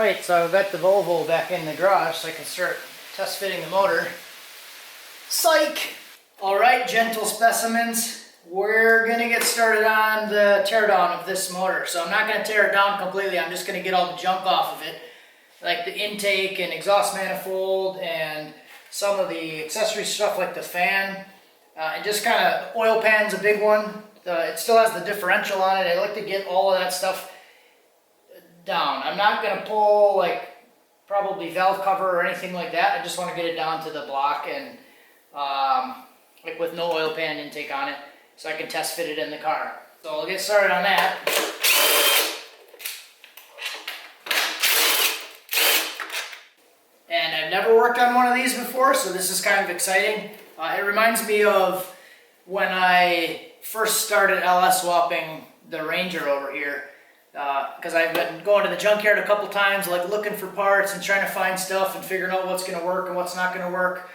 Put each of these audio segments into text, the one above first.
Alright, so I've got the Volvo back in the garage so I can start test fitting the motor. Psych! Alright, gentle specimens, we're going to get started on the teardown of this motor. So I'm not going to tear it down completely, I'm just going to get all the junk off of it. Like the intake and exhaust manifold and some of the accessory stuff like the fan. And just kind of, oil pan's a big one. It still has the differential on it. I like to get all of that stuff down. I'm not going to pull like probably valve cover or anything like that. I just want to get it down to the block and like with no oil pan intake on it so I can test fit it in the car. So I'll get started on that. And I've never worked on one of these before, so this is kind of exciting. It reminds me of when I first started LS swapping the Ranger over here. Because I've been going to the junkyard a couple times, like looking for parts and trying to find stuff and figuring out what's going to work and what's not going to work.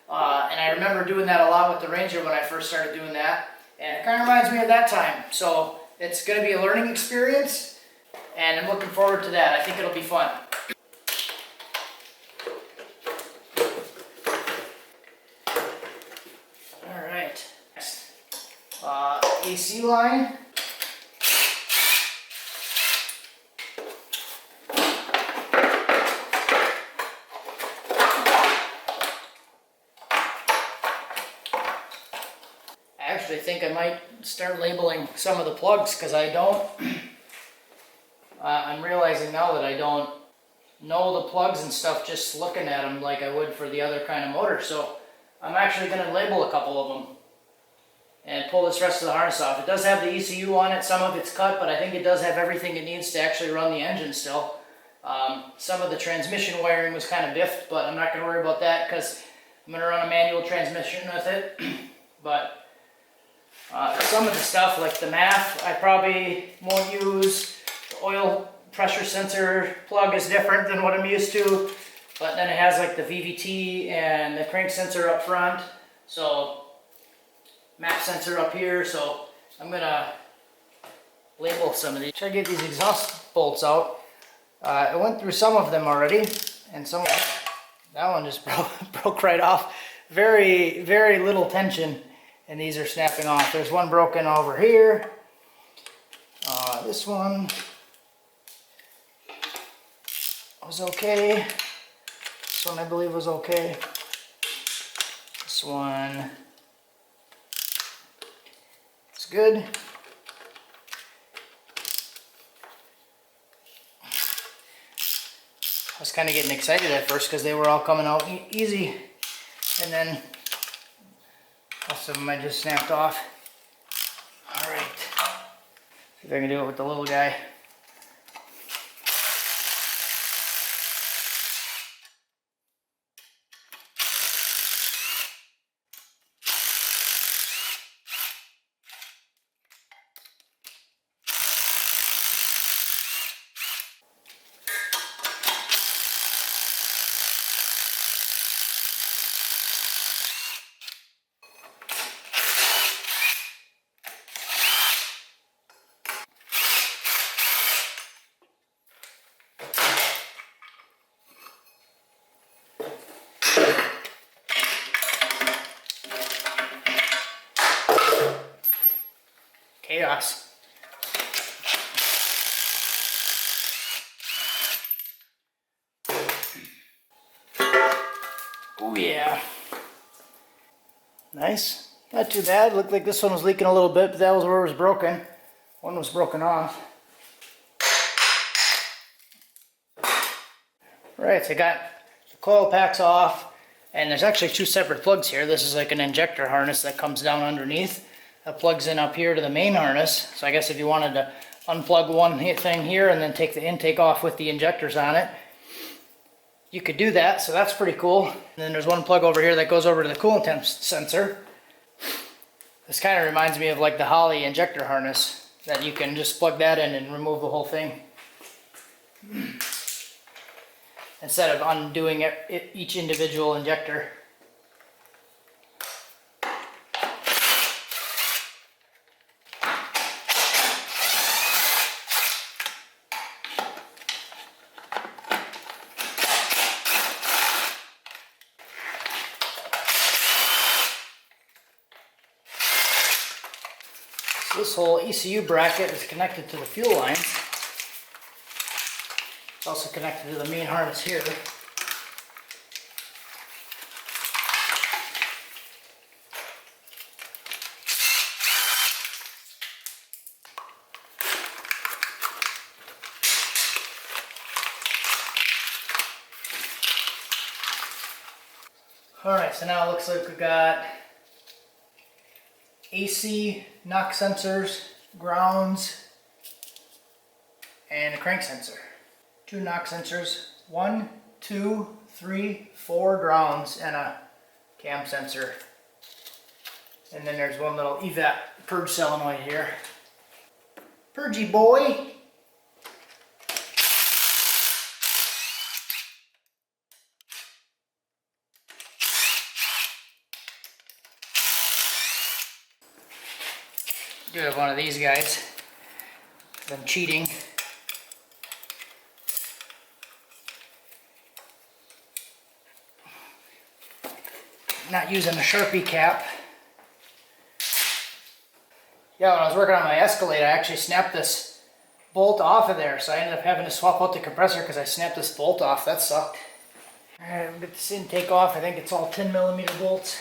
And I remember doing that a lot with the Ranger when I first started doing that. And it kind of reminds me of that time. So it's going to be a learning experience, and I'm looking forward to that. I think it'll be fun. All right. Next, AC line. I think I might start labeling some of the plugs because I don't, I'm realizing now that I don't know the plugs and stuff just looking at them like I would for the other kind of motor. So I'm actually going to label a couple of them and pull this rest of the harness off. It does have the ECU on it, some of it's cut, but I think it does have everything it needs to actually run the engine still. Some of the transmission wiring was kind of biffed, but I'm not going to worry about that because I'm going to run a manual transmission with it. But some of the stuff like the MAF I probably won't use. The oil pressure sensor plug is different than what I'm used to, but then it has like the VVT and the crank sensor up front, so MAP sensor up here. So I'm gonna label some of these. Try to get these exhaust bolts out. I went through some of them already, and some of them, that one just broke right off. Very, very little tension. And these are snapping off. There's one broken over here. This one was okay. This one I believe was okay. This one is good. I was kind of getting excited at first because they were all coming out easy. And then most of them I just snapped off. Alright. See if I can do it with the little guy. Chaos. Oh yeah. Nice. Not too bad. Looked like this one was leaking a little bit, but that was where it was broken. One was broken off. Right, so I got the coil packs off, and there's actually two separate plugs here. This is like an injector harness that comes down underneath. That plugs in up here to the main harness. So I guess if you wanted to unplug one thing here and then take the intake off with the injectors on it, you could do that. So that's pretty cool. And then there's one plug over here that goes over to the coolant temp sensor. This kind of reminds me of like the Holley injector harness, that you can just plug that in and remove the whole thing instead of undoing each individual injector. This whole ECU bracket is connected to the fuel line. It's also connected to the main harness here. Alright, so now it looks like we got AC knock sensors, grounds, and a crank sensor. 2 knock sensors, 1, 2, 3, 4 grounds, and a cam sensor. And then there's one little evap purge solenoid here. Purgy boy! Do have one of these guys. I'm cheating. Not using a Sharpie cap. Yeah, when I was working on my Escalade, I actually snapped this bolt off of there, so I ended up having to swap out the compressor because I snapped this bolt off. That sucked. Alright, we'll get this intake off. I think it's all 10mm bolts.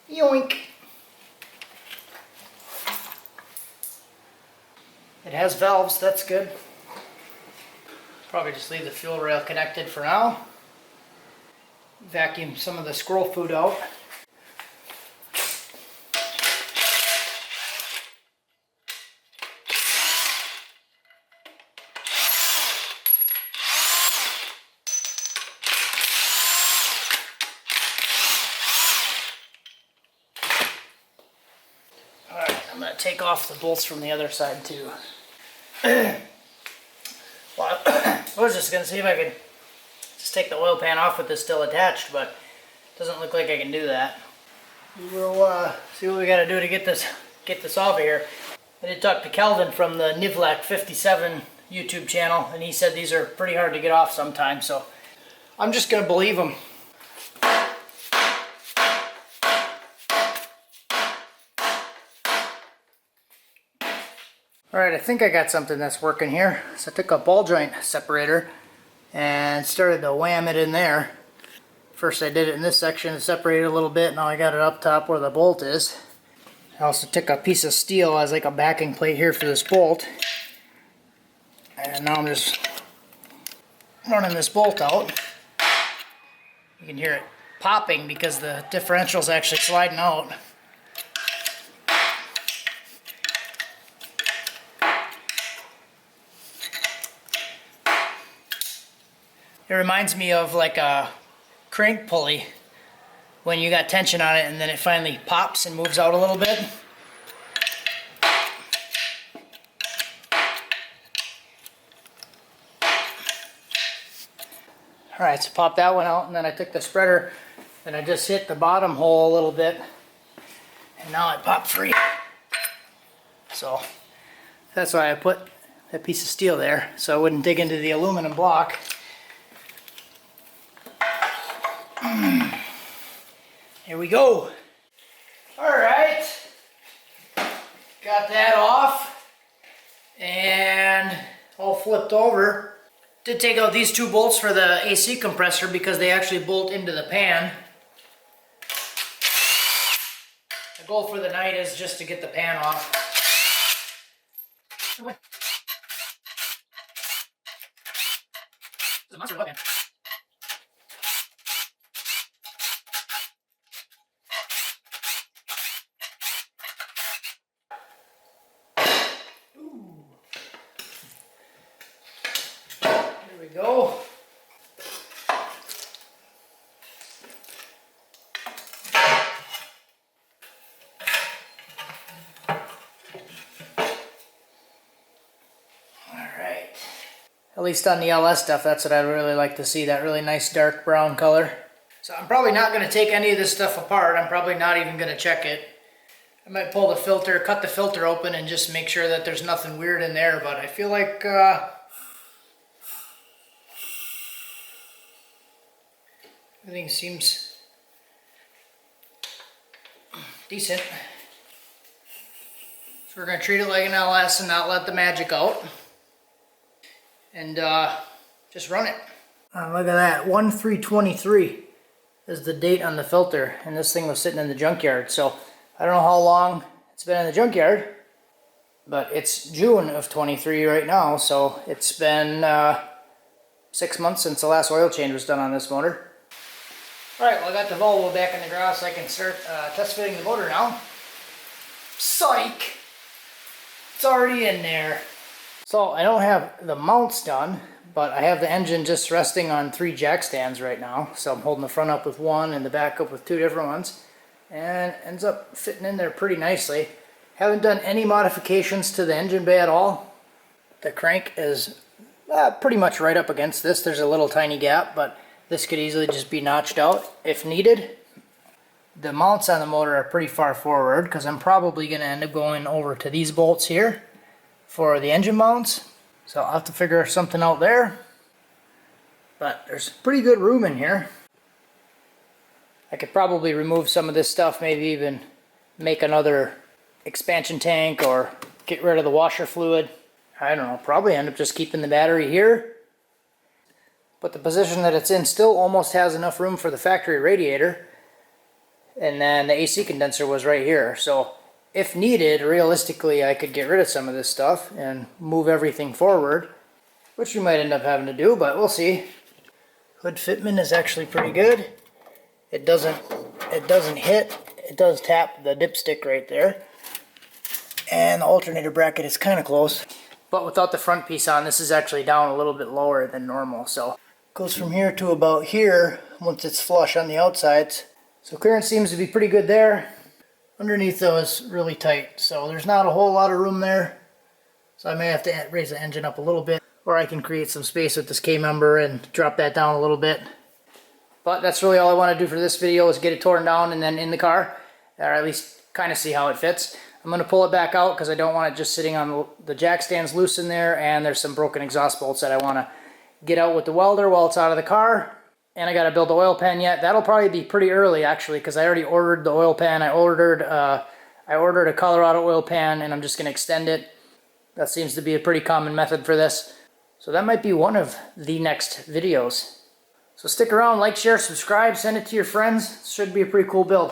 Yoink! It has valves, that's good. Probably just leave the fuel rail connected for now. Vacuum some of the squirrel food out. Alright, I'm going to take off the bolts from the other side too. Well, I was just going to see if I could just take the oil pan off with this still attached, but it doesn't look like I can do that. We'll see what we got to do to get this off of here. I did talk to Kelvin from the Nivlak 57 YouTube channel, and he said these are pretty hard to get off sometimes, so I'm just going to believe him. Alright, I think I got something that's working here. So I took a ball joint separator and started to wham it in there. First I did it in this section, separated a little bit, now I got it up top where the bolt is. I also took a piece of steel as like a backing plate here for this bolt. And now I'm just running this bolt out. You can hear it popping because the differential's actually sliding out. It reminds me of like a crank pulley when you got tension on it and then it finally pops and moves out a little bit. Alright, so pop that one out, and then I took the spreader and I just hit the bottom hole a little bit and now it popped free. So that's why I put that piece of steel there, so I wouldn't dig into the aluminum block. Here we go. Alright, got that off and all flipped over. Did take out these 2 bolts for the AC compressor because they actually bolt into the pan. The goal for the night is just to get the pan off. It's a monster oil pan. Go. Alright. At least on the LS stuff, that's what I'd really like to see, that really nice dark brown color. So I'm probably not going to take any of this stuff apart. I'm probably not even going to check it. I might pull the filter, cut the filter open and just make sure that there's nothing weird in there, but I feel like everything seems decent. So we're going to treat it like an LS and not let the magic out. And just run it. Look at that, 1/3/23 is the date on the filter, and this thing was sitting in the junkyard. So I don't know how long it's been in the junkyard, but it's June of 23 right now, so it's been 6 months since the last oil change was done on this motor. Alright, well I got the Volvo back in the garage so I can start test fitting the motor now. Psych! It's already in there. So I don't have the mounts done, but I have the engine just resting on 3 jack stands right now. So I'm holding the front up with one and the back up with 2 different ones. And it ends up fitting in there pretty nicely. Haven't done any modifications to the engine bay at all. The crank is pretty much right up against this. There's a little tiny gap, but this could easily just be notched out if needed. The mounts on the motor are pretty far forward because I'm probably going to end up going over to these bolts here for the engine mounts. So I'll have to figure something out there. But there's pretty good room in here. I could probably remove some of this stuff, maybe even make another expansion tank or get rid of the washer fluid. I don't know, probably end up just keeping the battery here. But the position that it's in still almost has enough room for the factory radiator. And then the AC condenser was right here. So if needed, realistically, I could get rid of some of this stuff and move everything forward, which we might end up having to do, but we'll see. Hood fitment is actually pretty good. It doesn't hit. It does tap the dipstick right there. And the alternator bracket is kind of close. But without the front piece on, this is actually down a little bit lower than normal. So it goes from here to about here once it's flush on the outsides. So clearance seems to be pretty good there. Underneath though is really tight, so there's not a whole lot of room there. So I may have to raise the engine up a little bit, or I can create some space with this K-member and drop that down a little bit. But that's really all I want to do for this video is get it torn down and then in the car, or at least kind of see how it fits. I'm going to pull it back out because I don't want it just sitting on the jack stands loose in there, and there's some broken exhaust bolts that I want to get out with the welder while it's out of the car. And I got to build the oil pan yet. That'll probably be pretty early actually because I already ordered the oil pan. I ordered a Colorado oil pan and I'm just going to extend it. That seems to be a pretty common method for this. So that might be one of the next videos. So stick around, like, share, subscribe, send it to your friends. Should be a pretty cool build.